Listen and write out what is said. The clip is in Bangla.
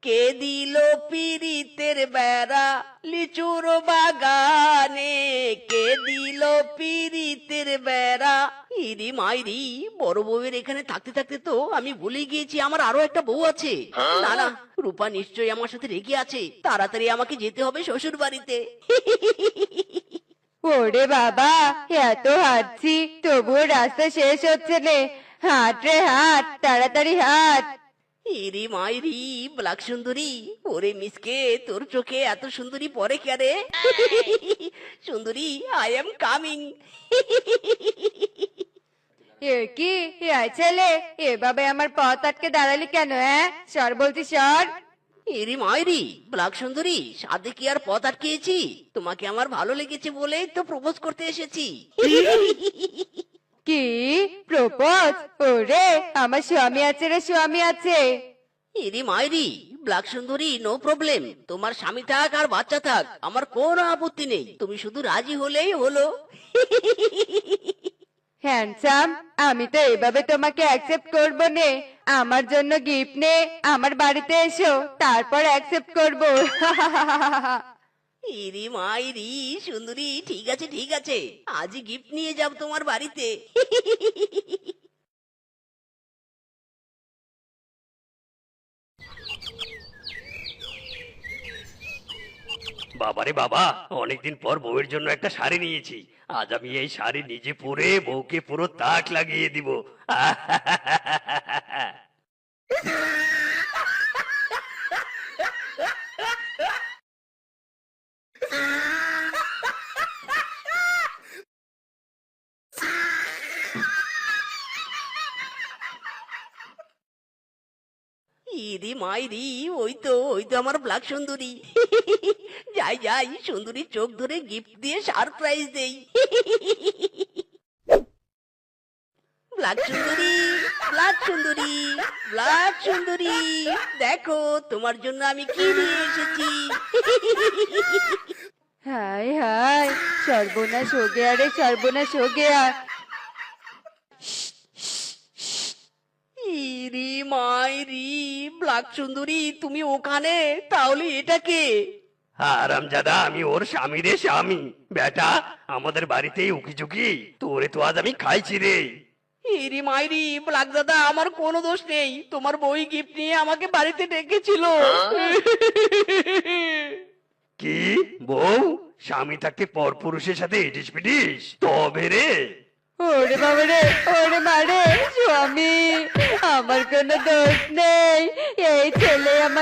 কে দিল পিরিতের বেড়া লিচুর বাগানে, কে দিল পিরিতের বেড়া। ইরি মাইরি, বড় বউয়ের এখানে থাকতে থাকতে তো আমি ভুলে গিয়েছি আমার আরো একটা বউ আছে। না না, রূপা নিশ্চয়ই আমার সাথে রেগে আছে, তাড়াতাড়ি আমাকে যেতে হবে শ্বশুর বাড়িতে। ওরে বাবা, এত হাঁটছি তবুও রাস্তা শেষ হচ্ছে নে। হাঁট রে হাঁট, তাড়াতাড়ি হাঁট। ইরি মাইরি, ব্ল্যাক সুন্দরী, ওরে মিসকে, তোর চোখে এত সুন্দরী পরে কেরে? সুন্দরী, আই এম কামিং। এ কি ছেলে, এভাবে আমার পথ আটকে দাঁড়ালি কেন? সর বলছি, সর। ইরি মাইরি, ব্ল্যাক সুন্দরী, সাথে কি আর পথ আটকেছি? তোমাকে আমার ভালো লেগেছে বলেই তো প্রপোজ করতে এসেছি। কি প্রপোজ? ওরে, আমার স্বামী আছে রে, স্বামী আছে। ইরি মাইরি, ব্ল্যাক সুন্দরী, নো প্রবলেম, তোমার স্বামী থাক আর বাচ্চা থাক, আমার কোনো আপত্তি নেই, তুমি শুধু রাজি হলেই হলো। হ্যান্ডসাম, আমি তো এভাবে তোমাকে অ্যাকসেপ্ট করবো নে। আমার জন্য গিফট নে, আমার বাড়িতে এসো, তারপর অ্যাকসেপ্ট করবো। ইরি মাইরি, সুন্দরী, ঠিক আছে ঠিক আছে, আজই গিফট নিয়ে যাব তোমার বাড়িতে। বাবারে বাবা, অনেকদিন পর বউয়ের জন্য একটা শাড়ি নিয়েছি। আজ আমি এই শাড়ি নিজে পরে বউকে পুরো তাক লাগিয়ে দিব। ইরি মাইরি, ওই তো আমার ব্ল্যাক সুন্দরী। যাই যাই, সুন্দরীর চোখ ধরে গিফট দিয়ে সারপ্রাইজ দেই। ব্ল্যাক সুন্দরী, ব্ল্যাক সুন্দরী, ব্ল্যাক সুন্দরী, দেখো তোমার জন্য আমি কি নিয়ে এসেছি। হাই হাই, সর্বনাশ হো গেয়া রে, সর্বনাশ হো গেয়া। ইরি মাইরি, ব্ল্যাক সুন্দরী, তুমি ওখানে? তাহলে এটা কে? হারামজাদা, আমি ওর স্বামী রে, স্বামী। বেটা, আমাদের বাড়িতেই উকি ঝুঁকি, তোরে তো আজ আমি খাইছি রে। ইরি মাইরি, ব্ল্যাক দাদা, আমার কোনো দোষ নেই, তোমার বই গিফট নিয়ে আমাকে বাড়িতে ডেকেছিল। কি বউ, স্বামী থাকতে পরপুরুষের সাথে ইটিস পিটিস, তবে রে। ওরে বাবা রে, ওরে মারে, স্বামী, আমার কোনো দোষ নেই, এই ছেলে আমাকে